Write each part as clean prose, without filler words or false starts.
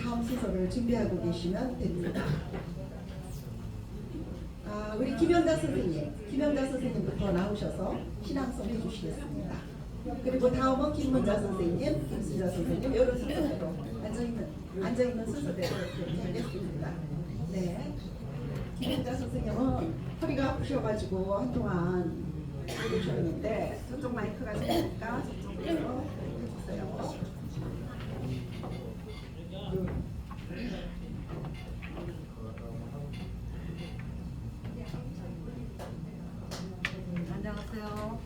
다음 순서를 준비하고 계시면 됩니다. 우리 김영자 선생님부터 나오셔서 신앙송 해주시겠습니다. 그리고 다음은 김문자 선생님, 김수자 선생님 이런 순서대로 앉아있는 순서대로 이렇게 하겠습니다. 네. 김영자 선생님은 허리가 아프셔가지고 한동안 해주셨는데 저쪽 마이크가 있으니까 저쪽으로 해주세요. 안녕하세요.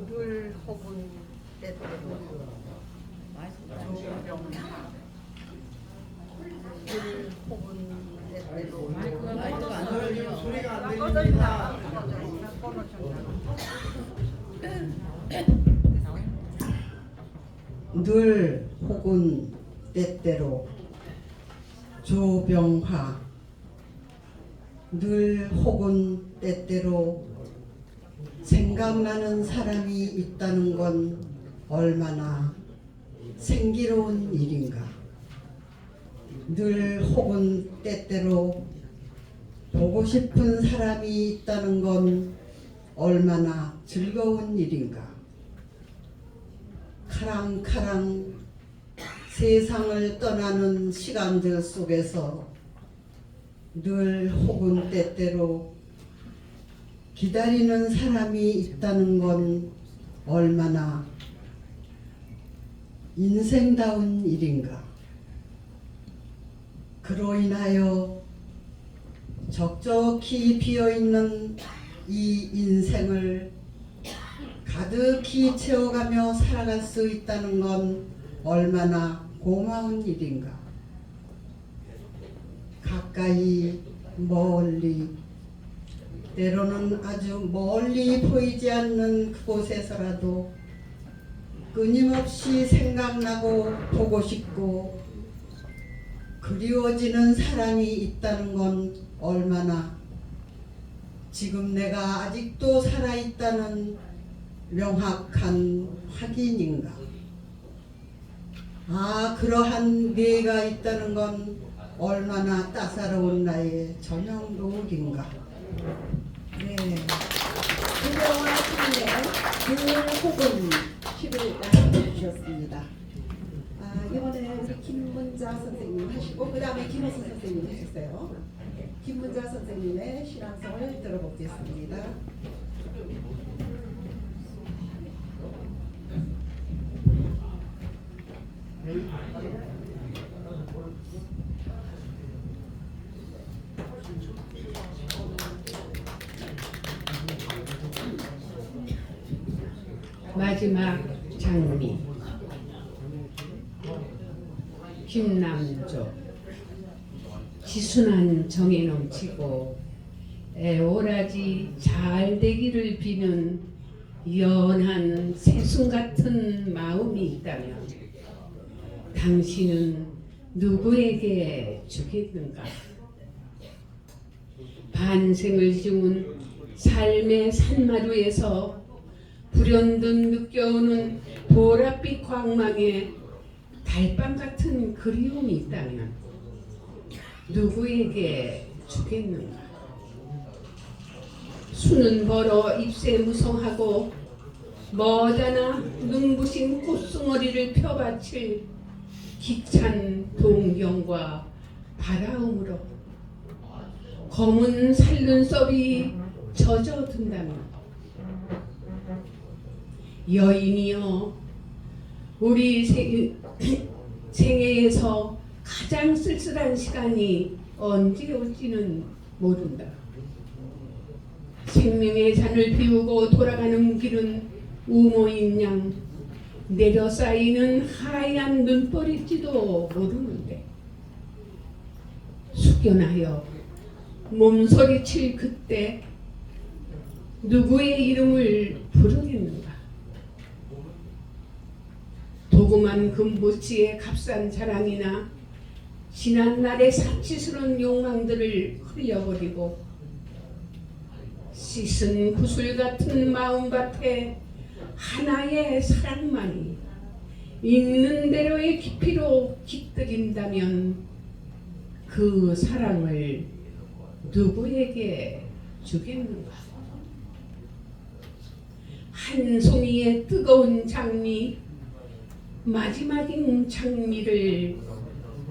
늘 혹은 때때로 늘 혹은 때때로 마이크가 안 들려요. 소리가 안 꺼져있나? 늘 혹은 때때로 조병화 늘 혹은 때때로 생각나는 사람이 있다는 건 얼마나 생기로운 일인가. 늘 혹은 때때로 보고 싶은 사람이 있다는 건 얼마나 즐거운 일인가. 카랑카랑 세상을 떠나는 시간들 속에서 늘 혹은 때때로 기다리는 사람이 있다는 건 얼마나 인생다운 일인가. 그로 인하여 적적히 비어있는 이 인생을 가득히 채워가며 살아갈 수 있다는 건 얼마나 고마운 일인가. 가까이 멀리 때로는 아주 멀리 보이지 않는 그곳에서라도 끊임없이 생각나고 보고 싶고 그리워지는 사람이 있다는 건 얼마나 지금 내가 아직도 살아있다는 명확한 확인인가. 그러한 내가 있다는 건 얼마나 따사로운 나의 저녁 노을인가. 네. 김영화 시인의 늘 혹은 시를 남겨 주셨습니다. 이번에 우리 김문자 선생님 하시고 그 다음에 김호수 선생님 해주세요. 김문자 선생님의 신앙송을 들어보겠습니다. 마지막 장미 김남조. 지순한 정에 넘치고 애오라지 잘 되기를 비는 연한 새순 같은 마음이 있다면 당신은 누구에게 주겠는가. 반생을 지운 삶의 산마루에서 불현듯 느껴오는 보랏빛 광망에 달밤 같은 그리움이 있다면 누구에게 주겠는가. 수는 벌어 잎새 무성하고 머지않아 눈부신 꽃송어리를 펴바칠 기찬 동경과 바라움으로 검은 살눈썹이 젖어든다면 여인이여, 우리 생애에서 가장 쓸쓸한 시간이 언제 올지는 모른다. 생명의 잔을 비우고 돌아가는 길은 우모인 양 내려 쌓이는 하얀 눈벌일지도 모르는데 숙연하여 몸서리칠 그때 누구의 이름을 부르겠는가. 도구만 금보치의 값싼 자랑이나 지난날의 사치스러운 욕망들을 흘려버리고 씻은 구슬 같은 마음밭에 하나의 사랑만이 있는 대로의 깊이로 깃들인다면 그 사랑을 누구에게 주겠는가? 한 송이의 뜨거운 장미, 마지막인 장미를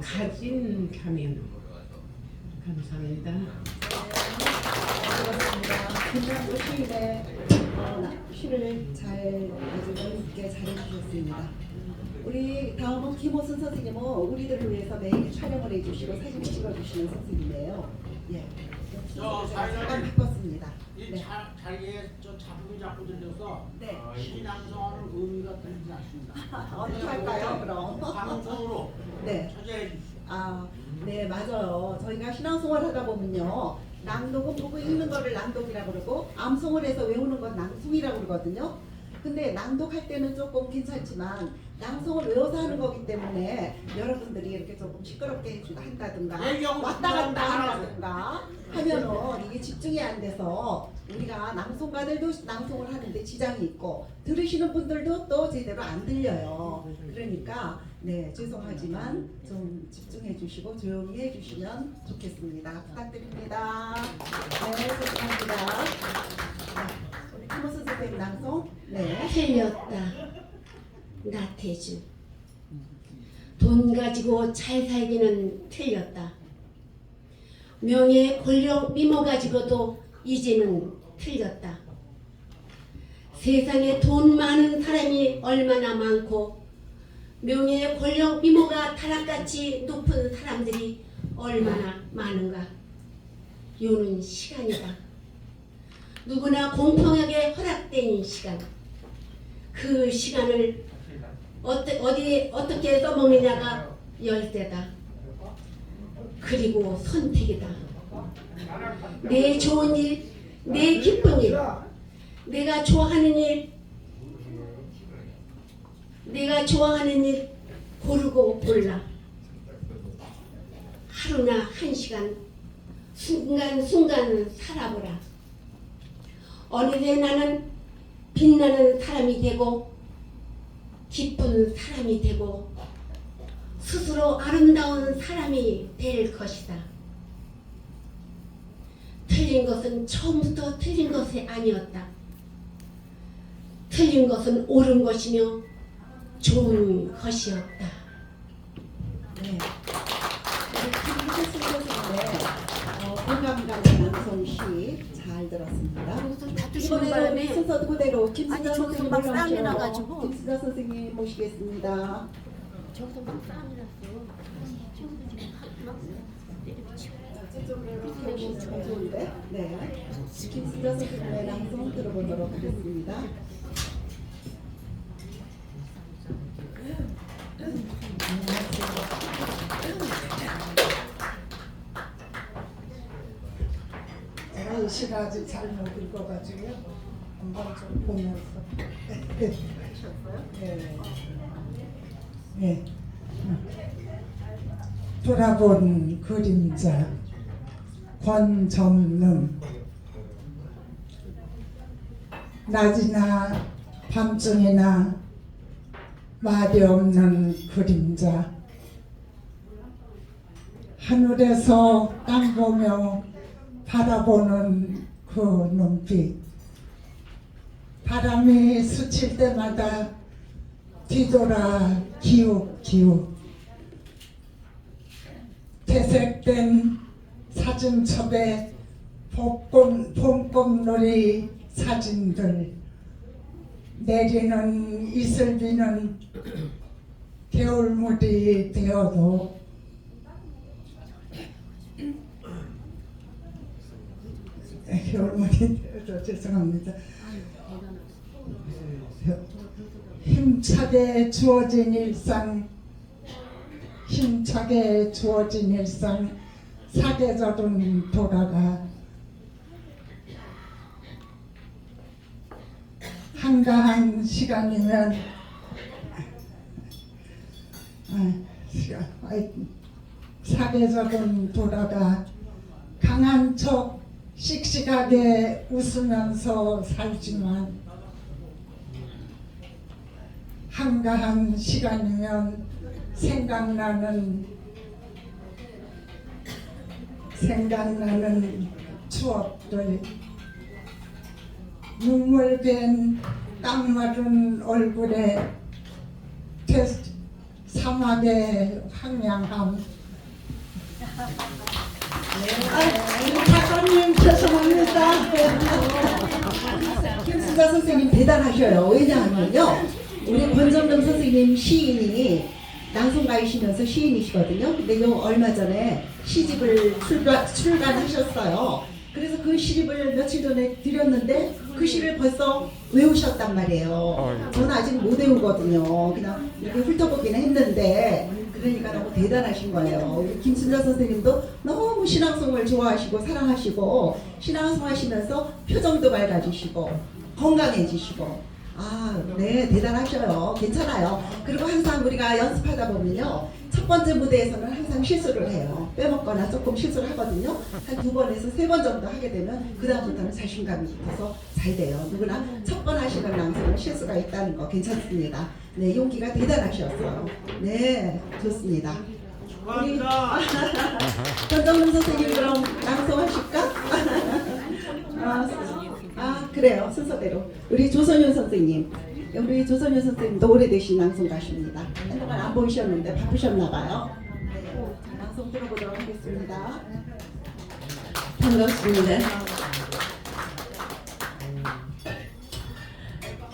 가진다면. 감사합니다. 그렇습니다. 김남도 시인의 시를 아주 넓게 잘해주셨습니다. 우리 다음은 김호순 선생님은 우리들을 위해서 매일 촬영을 해주시고 사진을 찍어주시는 선생님이에요. 예. 잠깐 바꿨습니다. 이 네. 자리에 저 작품이 자꾸 들려서 네. 시낭성하는 의미가 들리지 않습니다. 어떻게 할까요, 그럼? 방송으로 네. 찾아해 주시죠. 아, 네, 맞아요. 저희가 신앙송을 하다 보면요. 낭독은 보고 읽는 거를 낭독이라고 그러고 암송을 해서 외우는 건 낭송이라고 그러거든요. 근데 낭독할 때는 조금 괜찮지만 낭송을 외워서 하는 거기 때문에 여러분들이 이렇게 조금 시끄럽게 한다든가 얘기하고 왔다 갔다 싶은 거 한다든가 하면은 이게 집중이 안 돼서 우리가 낭송가들도 낭송을 하는데 지장이 있고 들으시는 분들도 또 제대로 안 들려요. 그러니까 네, 죄송하지만 좀 집중해 주시고 조용히 해 주시면 좋겠습니다. 부탁드립니다. 네, 죄송합니다. 네, 우리 김호순 선생님 낭송. 네. 틀렸다. 나태주. 돈 가지고 잘 살기는 틀렸다. 명예, 권력, 미모 가지고도 이제는 틀렸다. 세상에 돈 많은 사람이 얼마나 많고 명예, 권력, 미모가 타락같이 높은 사람들이 얼마나 많은가. 요는 시간이다. 누구나 공평하게 허락된 시간. 그 시간을 어떻게 써먹느냐가 열쇠다. 그리고 선택이다. 내 좋은 일, 내 기쁜 일, 내가 좋아하는 일, 고르고 골라. 하루나 한 시간, 순간순간 살아보라. 어느새 나는 빛나는 사람이 되고 기쁜 사람이 되고 스스로 아름다운 사람이 될 것이다. 틀린 것은 처음부터 틀린 것이 아니었다. 틀린 것은 옳은 것이며 좋은 것이었다. 네. 우리 김호순 선생님의 공감 가는 낭송시 잘 들었습니다. 이번에는 순서 그대로 김수자 선생님 올라오셔서 김수자 선생님 모시겠습니다. 저기서 막 싸움이 났어. 저쪽으로 좀 좋은데? 네. 김수자 선생님의 낭송 들어보도록 하겠습니다. 제가 이 시를 아직 잘 못 읽어가지고요. 한번 좀 보면서. 네. 네. 돌아본 그림자 권점능. 낮이나 밤중이나 말이 없는 그림자. 하늘에서 땅 보며 바라보는 그 눈빛. 바람이 스칠 때마다 뒤돌아 기웃기웃. 퇴색된 사진첩에 봄꽃놀이 사진들. 내리는 이슬비는 겨울물이 되어도 겨울물이 되어도 죄송합니다. 힘차게 주어진 일상, 힘차게 주어진 일상, 사계절은 돌아가. 한가한 시간이면 사계절은 돌아가. 강한 척 씩씩하게 웃으면서 살지만 한가한 시간이면 생각나는 추억들, 눈물 밴 땀 마른 얼굴에 사막의 황량함. 작가님 죄송합니다. 김수자 선생님 대단하셔요. 왜냐하면요, 우리 권정동 선생님 시인이 낭송가이시면서 시인이시거든요. 근데 요 얼마 전에 시집을 출간하셨어요. 그래서 그 시집을 며칠 전에 드렸는데 그 시를 벌써 외우셨단 말이에요. 저는 아직 못 외우거든요. 그냥 이렇게 훑어보기는 했는데, 그러니까 너무 대단하신 거예요. 우리 김순자 선생님도 너무 신앙송을 좋아하시고 사랑하시고 신앙송 하시면서 표정도 밝아지시고 건강해지시고, 네, 대단하셔요. 괜찮아요. 그리고 항상 우리가 연습하다 보면요, 첫 번째 무대에서는 항상 실수를 해요. 빼먹거나 조금 실수를 하거든요. 한 2번에서 3번 정도 하게 되면 그 다음부터는 자신감이 붙어서 잘 돼요. 누구나 첫 번 하시는 낭송은 실수가 있다는 거 괜찮습니다. 네, 용기가 대단하셨어요. 네, 좋습니다. 우리 권정동 선생님 그럼 낭송하실까? 그래요. 순서대로. 우리 조선윤 선생님. 우리 조선윤 선생님도 오래되신 낭송가십니다. 한동안 안 보이셨는데 바쁘셨나봐요. 네, 낭송 들어보도록 하겠습니다. 반갑습니다.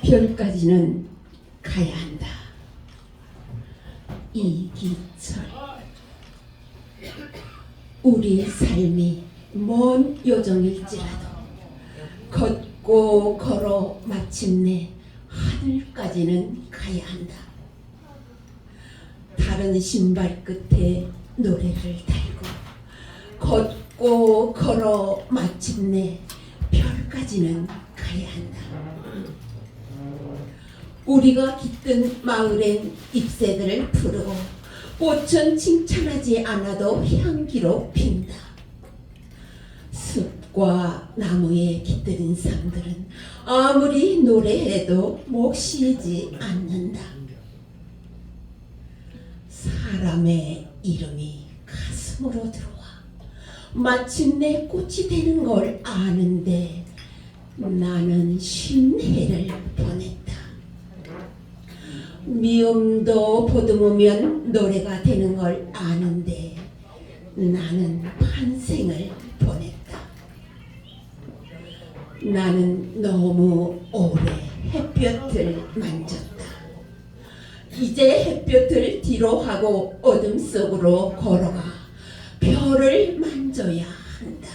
별까지는 가야 한다. 이기철. 우리 삶이 먼 요정일지라도 걷고 걸어 마침내 하늘까지는 가야 한다. 다른 신발 끝에 노래를 달고 걷고 걸어 마침내 별까지는 가야 한다. 우리가 깃든 마을엔 잎새들을 푸르고 꽃은 칭찬하지 않아도 향기로 핀다. 숲과 나무에 깃든 상들은 아무리 노래해도 목 쉬지 않는다. 사람의 이름이 가슴으로 들어와 마침내 꽃이 되는 걸 아는데 나는 50해를 보냈다. 미움도 보듬으면 노래가 되는 걸 아는데 나는 반생을 보냈다. 나는 너무 오래 햇볕을 만졌다. 이제 햇볕을 뒤로 하고 어둠 속으로 걸어가 별을 만져야 한다.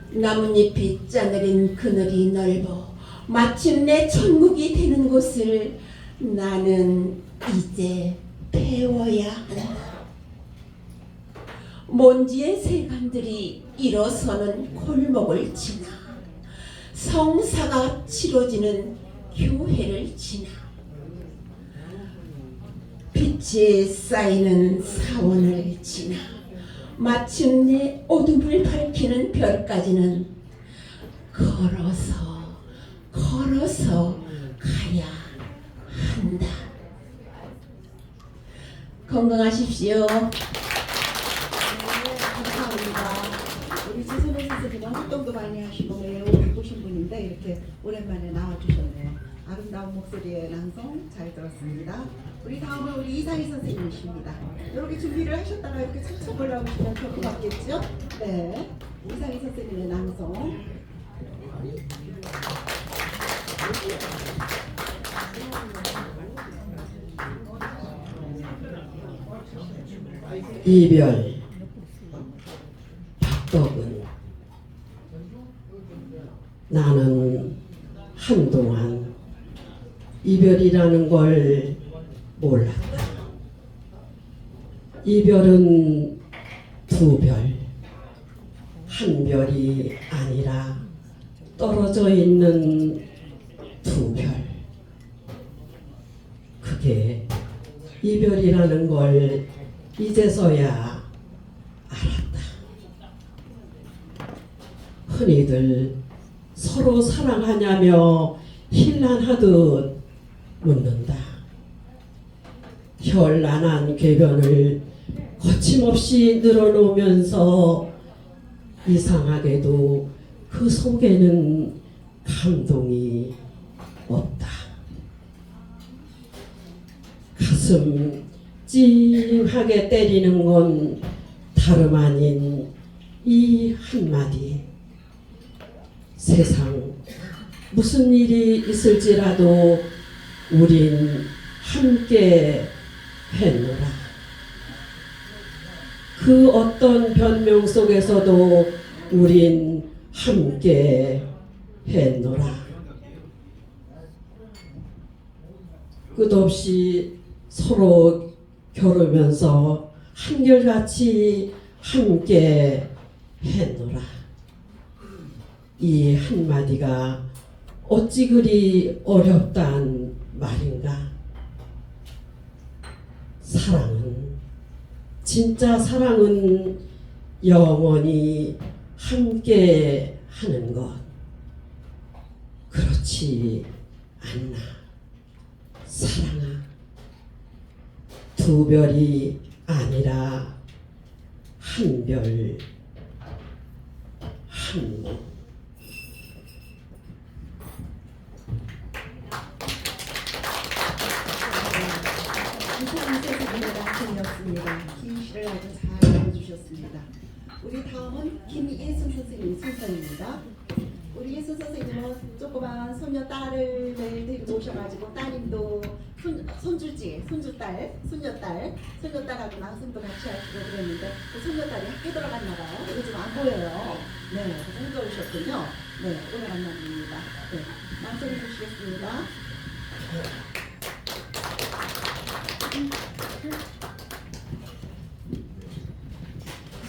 나뭇잎이 짜내린 그늘이 넓어 마침내 천국이 되는 곳을 나는 이제 배워야 한다. 먼지의 세간들이 일어서는 골목을 지나 성사가 치러지는 교회를 지나 빛이 쌓이는 사원을 지나 마침내 어둠을 밝히는 별까지는 걸어서 가야 한다. 건강하십시오. 감사합니다. 우리 조선호 선생님은 활동도 많이 하시고 매우 바쁘신 분인데 이렇게 오랜만에 나와주셨네요. 아름다운 목소리의 낭송 잘 들었습니다. 우리 다음은 우리 이상희 선생님이십니다. 이렇게 준비를 하셨다가 이렇게 착착 올라오시면 될 것 같겠죠? 네, 이상희 선생님의 낭송. 이별. 박덕은. 나는 한동안 이별이라는 걸 몰랐다. 이별은 두 별, 한 별이 아니라 떨어져 있는 두 별. 그게 이별이라는 걸 이제서야 알았다. 흔히들 서로 사랑하냐며 힐난하듯 묻는다. 현란한 궤변을 거침없이 늘어놓으면서 이상하게도 그 속에는 감동이 없다. 가슴 찡하게 때리는 건 다름 아닌 이 한마디. 세상 무슨 일이 있을지라도 우린 함께 했노라. 그 어떤 변명 속에서도 우린 함께 했노라. 끝없이 서로 겨루면서 한결같이 함께 했노라. 이 한마디가 어찌 그리 어렵단 말인가. 사랑은, 진짜 사랑은 영원히 함께 하는 것. 그렇지 않나. 사랑아, 두 별이 아니라 한 별, 한 몸. 이상한 세상의 남편이었습니다. 긴 시를 아주 잘 읽어주셨습니다. 우리 다음은 김예순 선생님 순서입니다. 우리 예순 선생님은 조그만 소녀 딸을 매일 데리고 오셔가지고 따님도 손주딸하고 낭송도 같이 하시고 그랬는데 그 손녀딸이 학교 들어갔나 봐요. 요즘 안 보여요. 네, 혼자 오셨군요. 네, 오늘 만납니다. 네, 낭송해 주시겠습니다.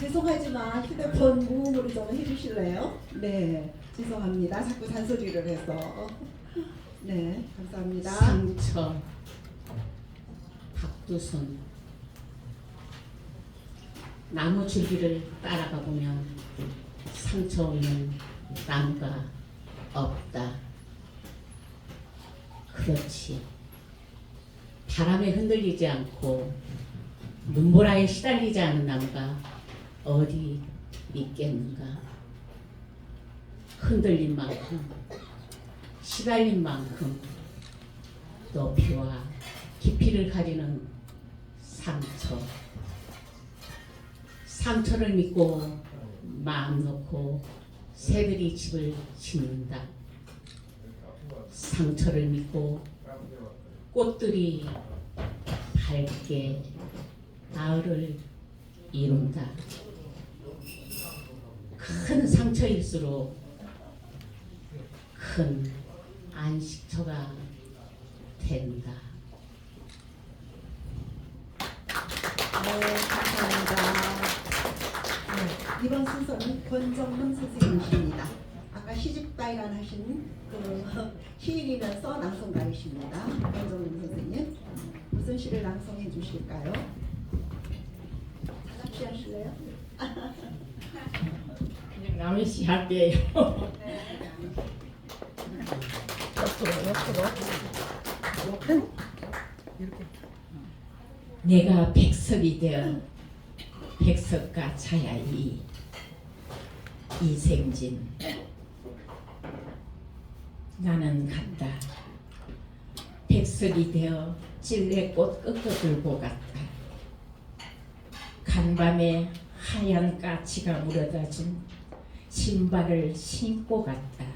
죄송하지만 휴대폰 무음으로 좀 해주실래요? 네, 죄송합니다. 자꾸 잔소리를 해서. 네, 감사합니다. 상처 박두순. 나무 줄기를 따라가 보면 상처 없는 나무가 없다. 그렇지. 바람에 흔들리지 않고 눈보라에 시달리지 않는 나무가 어디 있겠는가. 흔들린 만큼, 시달린 만큼 높이와 깊이를 가리는 상처. 상처를 믿고 마음 놓고 새들이 집을 짓는다. 상처를 믿고 꽃들이 밝게 가을을 이룬다. 큰 상처일수록 큰 안식처가 된다. 네, 감사합니다. 네, 이번 순서는 권정문 선생님이십니다. 아까 시집가이란 하신 그 시인이면서 낭송가이십니다. 권정문 선생님, 무슨 시를 낭송해 주실까요? 다 같이 하실래요? 그냥 남의 시 할게요. 내가 백석이 되어 백석과 차야이 이생진. 나는 간다. 백석이 되어 찔레꽃 꺾어들고 갔다. 간밤에 하얀 까치가 물어다준 신발을 신고 갔다.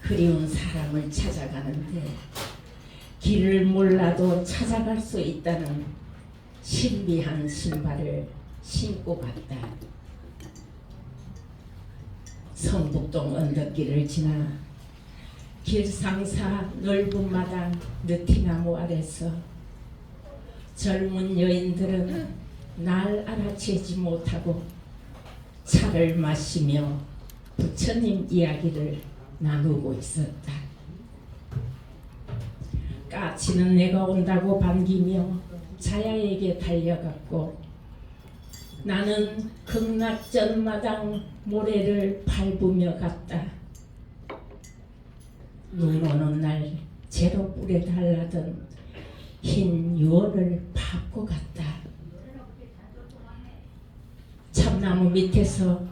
그리운 사람을 찾아가는데 길을 몰라도 찾아갈 수 있다는 신비한 신발을 신고 갔다. 성북동 언덕길을 지나 길상사 넓은 마당 느티나무 아래서 젊은 여인들은 날 알아채지 못하고 차를 마시며 부처님 이야기를 나누고 있었다. 까치는 내가 온다고 반기며 자야에게 달려갔고 나는 극락전 마당 모래를 밟으며 갔다. 눈 오는 날 제로 뿔에 달라던 흰 유월을 밟고 갔다. 참나무 밑에서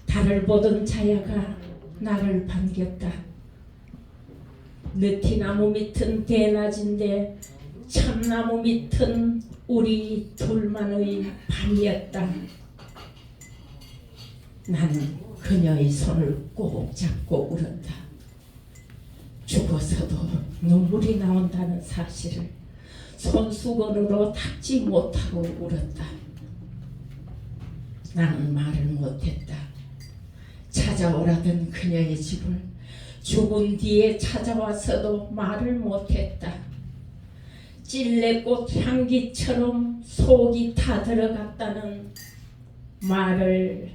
달을 보던 자야가 나를 반겼다. 느티나무 밑은 대낮인데 참나무 밑은 우리 둘만의 밤이었다. 난 그녀의 손을 꼭 잡고 울었다. 죽어서도 눈물이 나온다는 사실을 손수건으로 닦지 못하고 울었다. 나는 말을 못했다. 찾아오라던 그녀의 집을 죽은 뒤에 찾아와서도 말을 못했다. 찔레꽃 향기처럼 속이 타들어갔다는 말을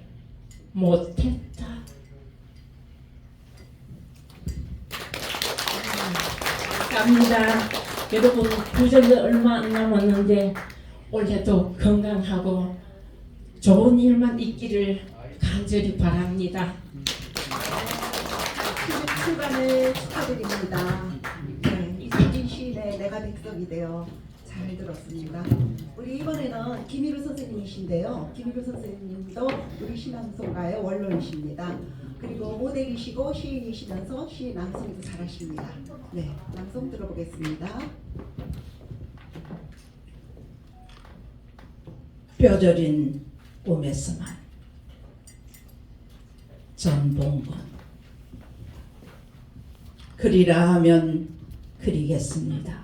못했다. 감사합니다. 여러분 부정이 얼마 안 남았는데 올해도 건강하고 좋은 일만 있기를 간절히 바랍니다. 출간을 축하드립니다. 네, 이수진 시인의 내가 백석이 되어 잘 들었습니다. 우리 이번에는 김일우 선생님이신데요. 김일우 선생님도 우리 신앙송가의 원로이십니다. 그리고 모델이시고 시인이시면서 시 낭송도 잘하십니다. 네, 낭송 들어보겠습니다. 뼈저린 꿈에서만. 전봉건. 그리라 하면 그리겠습니다.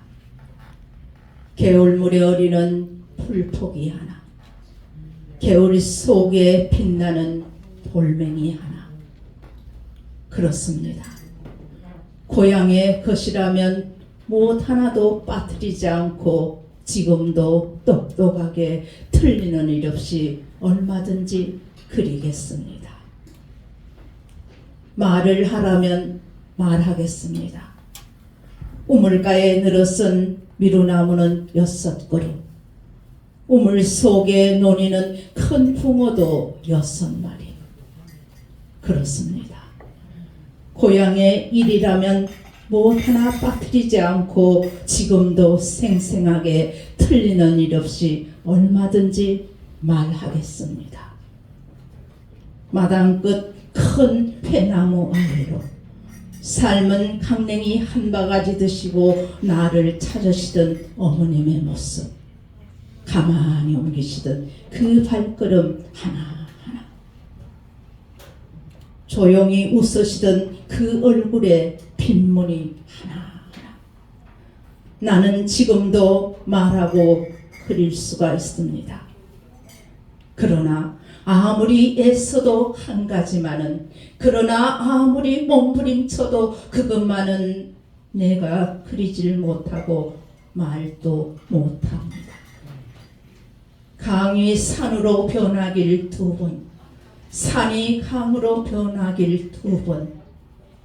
개울물에 어리는 풀포기 하나, 개울 속에 빛나는 돌멩이 하나. 그렇습니다. 고향의 것이라면 무엇 하나도 빠뜨리지 않고 지금도 똑똑하게 틀리는 일 없이 얼마든지 그리겠습니다. 말을 하라면 말하겠습니다. 우물가에 늘어선 미루나무는 6그루, 우물 속에 논이는 큰 붕어도 6마리. 그렇습니다. 고향의 일이라면 무엇 하나 빠뜨리지 않고 지금도 생생하게 틀리는 일 없이 얼마든지 말하겠습니다. 마당 끝 큰 회나무 아래로 삶은 강냉이 한 바가지 드시고 나를 찾으시던 어머님의 모습, 가만히 옮기시던 그 발걸음 하나하나, 조용히 웃으시던 그 얼굴에 핏물이 하나하나, 나는 지금도 말하고 그릴 수가 있습니다. 그러나 아무리 애써도 한 가지만은, 그러나 아무리 몸부림쳐도 그것만은 내가 그리질 못하고 말도 못합니다. 강이 산으로 변하길 2번, 산이 강으로 변하길 2번,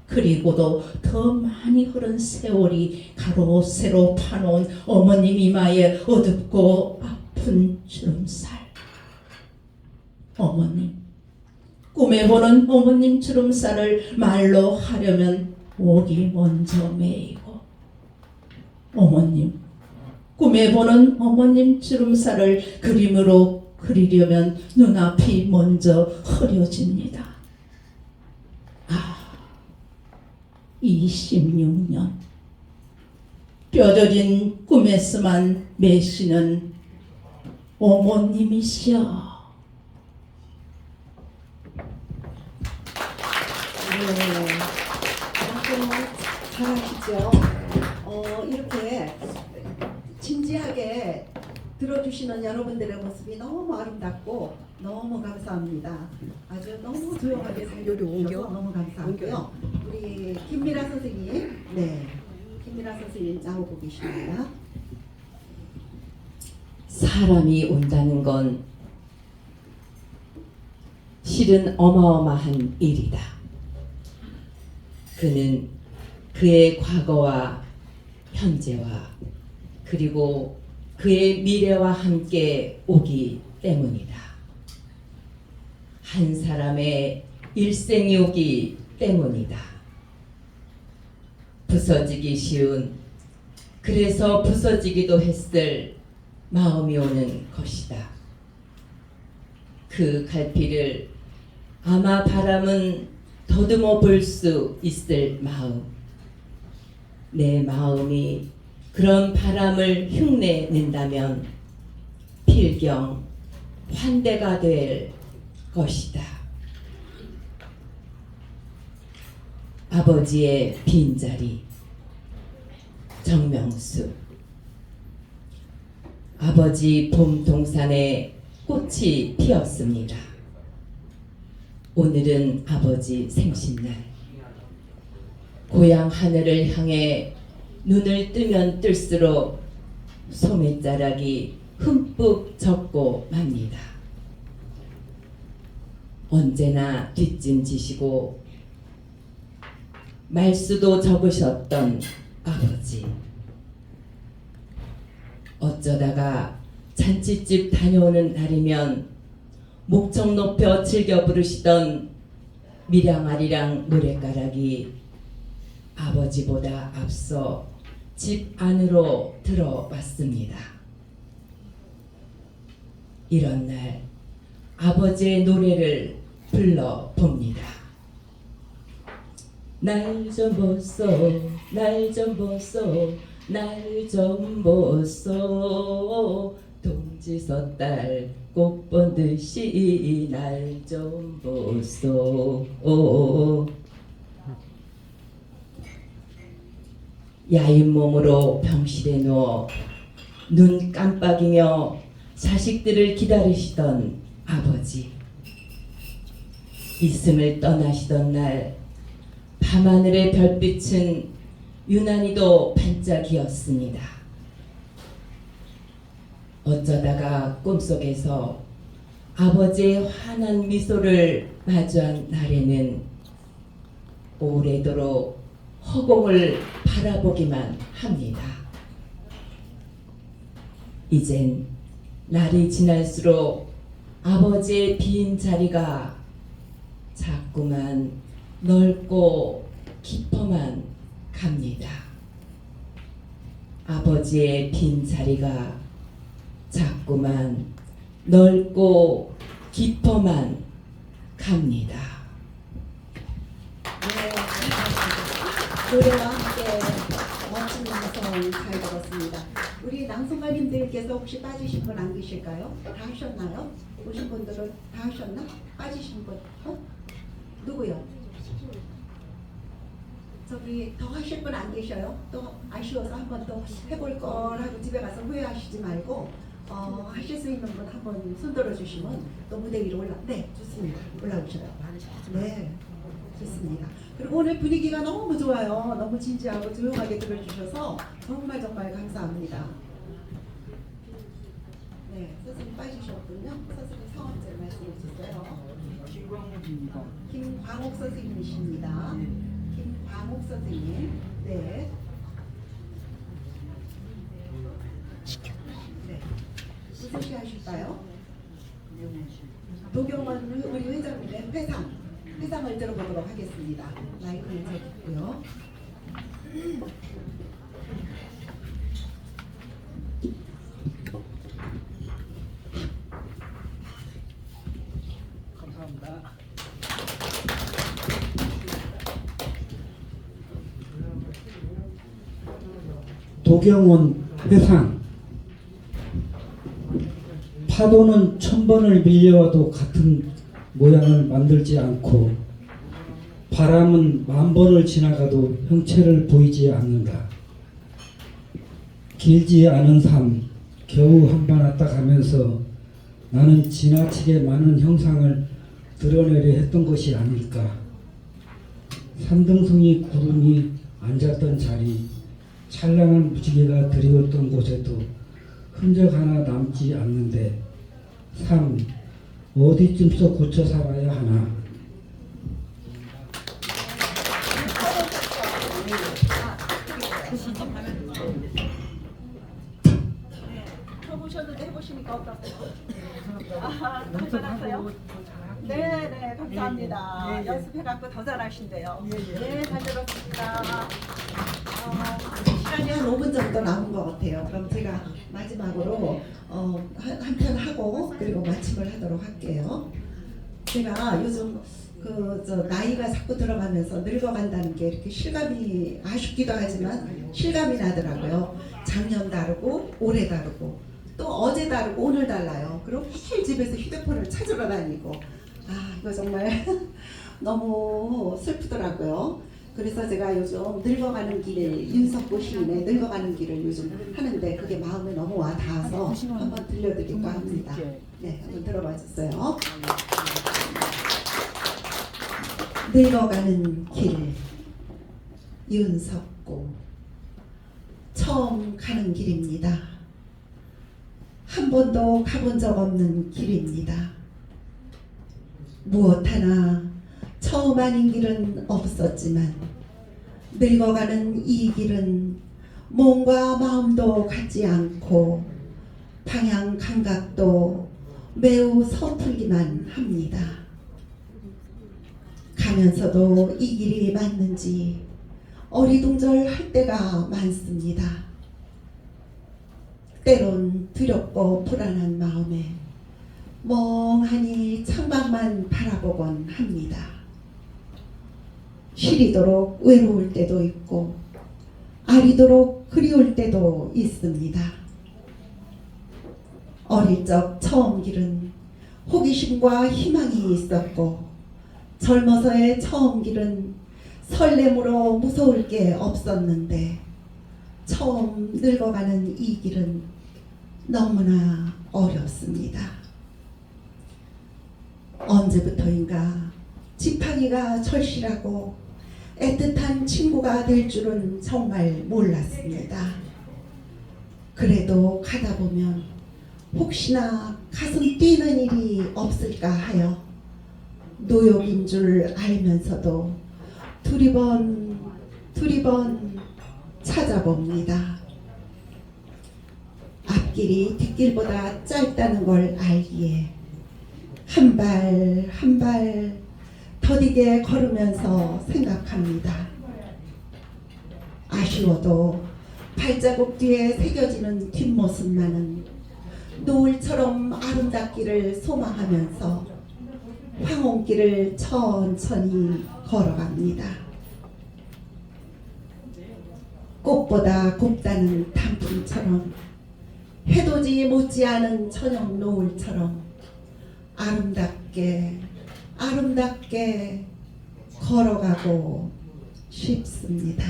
그리고도 더 많이 흐른 세월이 가로 세로 파놓은 어머님 이마에 어둡고 아픈 주름살. 어머님, 꿈에 보는 어머님 주름살을 말로 하려면 목이 먼저 메이고, 어머님, 꿈에 보는 어머님 주름살을 그림으로 그리려면 눈앞이 먼저 흐려집니다. 26년 뼈저린 꿈에서만 매시는 어머님이시여. 네, 잘하시죠. 이렇게 진지하게 들어주시는 여러분들의 모습이 너무 아름답고 너무 감사합니다. 아주 너무 조용하게 살려주셔서 너무 감사하고요. 우리 김미라 선생님, 네, 김미라 선생님 나오고 계십니다. 사람이 온다는 건 실은 어마어마한 일이다. 그는 그의 과거와 현재와 그리고 그의 미래와 함께 오기 때문이다. 한 사람의 일생이오기 때문이다. 부서지기 쉬운, 그래서 부서지기도 했을 마음이 오는 것이다. 그 갈피를 아마 바람은 더듬어 볼 수 있을 마음. 내 마음이 그런 바람을 흉내낸다면 필경 환대가 될 것이다. 아버지의 빈자리. 정명수. 아버지 봄 동산에 꽃이 피었습니다. 오늘은 아버지 생신날. 고향 하늘을 향해 눈을 뜨면 뜰수록 소매자락이 흠뻑 젖고 맙니다. 언제나 뒷짐지시고 말수도 적으셨던 아버지. 어쩌다가 잔치집 다녀오는 날이면 목청 높여 즐겨 부르시던 미량아리랑 노랫가락이 아버지보다 앞서 집 안으로 들어왔습니다. 이런 날 아버지의 노래를 불러봅니다. 날 좀 보소, 날 좀 보소, 날 좀 보소. 동지서 딸 꽃 본 듯이 날 좀 보소. 야인 몸으로 병실에 누워 눈 깜빡이며 자식들을 기다리시던 아버지. 있음을 떠나시던 날 밤하늘의 별빛은 유난히도 반짝이었습니다. 어쩌다가 꿈속에서 아버지의 환한 미소를 마주한 날에는 오래도록 허공을 바라보기만 합니다. 이젠 날이 지날수록 아버지의 빈 자리가 자꾸만 넓고 깊어만 갑니다. 아버지의 빈 자리가 자꾸만 넓고 깊어만 갑니다. 네, 노래와 함께 멋진 낭송 잘 들었습니다. 우리 낭송가님들께서 혹시 빠지신 분 안 계실까요? 다 하셨나요? 오신 분들은 다 하셨나? 빠지신 분? 누구요? 저기 더 하실 분 안 계셔요? 또 아쉬워서 한 번 더 해볼 걸 하고 집에 가서 후회하시지 말고 하실 수 있는 분 한 번 손들어 주시면 또 무대 위로 네, 좋습니다. 올라오셔요. 네, 좋습니다. 그리고 오늘 분위기가 너무 좋아요. 너무 진지하고 조용하게 들어주셔서 정말 감사합니다. 네, 선생님 빠지셨군요. 선생님 성함을 말씀해 주세요. 김광욱입니다. 김광욱 선생님이십니다. 김광욱 선생님. 네. 네. 무슨 시 하실까요? 도경원 우리 회장님의 회상을 들어보도록 하겠습니다. 마이크를 잡고요. 감사합니다. 도경원 회상. 파도는 1000번을 밀려와도 같은 모양을 만들지 않고 바람은 10,000번을 지나가도 형체를 보이지 않는다. 길지 않은 삶 겨우 한번 왔다 가면서 나는 지나치게 많은 형상을 드러내려 했던 것이 아닐까. 산등성이 구름이 앉았던 자리, 찬란한 무지개가 드리웠던 곳에도 흔적 하나 남지 않는데 삶 어디쯤서 고쳐 살아야 하나. 해보셨는데 해보시니까 어떠세요? 아, 괜찮았어요? 네. 감사합니다. 예. 연습해갖고 더 잘하신대요. 예, 예. 네, 잘 들었습니다. 시간이 한 5분 정도 남은 것 같아요. 그럼 제가 마지막으로 한 편 하고 그리고 마침을 하도록 할게요. 제가 요즘 나이가 자꾸 들어가면서 늙어간다는 게 이렇게 실감이 아쉽기도 하지만 실감이 나더라고요. 작년 다르고 올해 다르고 또 어제 다르고 오늘 달라요. 그리고 매일 집에서 휴대폰을 찾으러 다니고 이거 정말 너무 슬프더라고요. 그래서 제가 요즘 늙어가는 길, 윤석구 시인의 늙어가는 길을 요즘 하는데 그게 마음에 너무 와 닿아서 한번 들려드릴까 합니다. 네, 한번 들어봐 주세요. 늙어가는 길, 윤석구. 처음 가는 길입니다. 한 번도 가본 적 없는 길입니다. 무엇 하나 처음 아닌 길은 없었지만 늙어가는 이 길은 몸과 마음도 같지 않고 방향 감각도 매우 서툴기만 합니다. 가면서도 이 길이 맞는지 어리둥절할 때가 많습니다. 때론 두렵고 불안한 마음에 멍하니 창밖만 바라보곤 합니다. 시리도록 외로울 때도 있고 아리도록 그리울 때도 있습니다. 어릴 적 처음 길은 호기심과 희망이 있었고 젊어서의 처음 길은 설렘으로 무서울 게 없었는데 처음 늙어가는 이 길은 너무나 어렵습니다. 언제부터인가 지팡이가 절실하고 애틋한 친구가 될 줄은 정말 몰랐습니다. 그래도 가다 보면 혹시나 가슴 뛰는 일이 없을까 하여 노역인 줄 알면서도 두리번 찾아봅니다. 앞길이 뒷길보다 짧다는 걸 알기에 한 발 한 발 더디게 걸으면서 생각합니다. 아쉬워도 발자국 뒤에 새겨지는 뒷모습만은 노을처럼 아름답기를 소망하면서 황혼길을 천천히 걸어갑니다. 꽃보다 곱다는 단풍처럼 해돋이 못지않은 저녁 노을처럼 아름답게 걸어가고 싶습니다.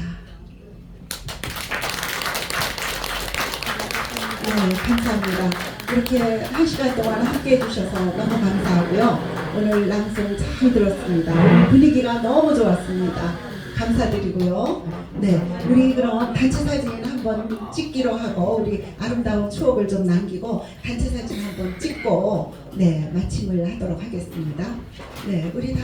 네, 감사합니다. 이렇게 1시간 동안 함께 해주셔서 너무 감사하고요. 오늘 낭송 잘 들었습니다. 분위기가 너무 좋았습니다. 감사드리고요. 네, 우리 그럼 단체 사진 한번 찍기로 하고 우리 아름다운 추억을 좀 남기고 단체 사진 한번 찍고 네 마침을 하도록 하겠습니다. 네, 우리 다.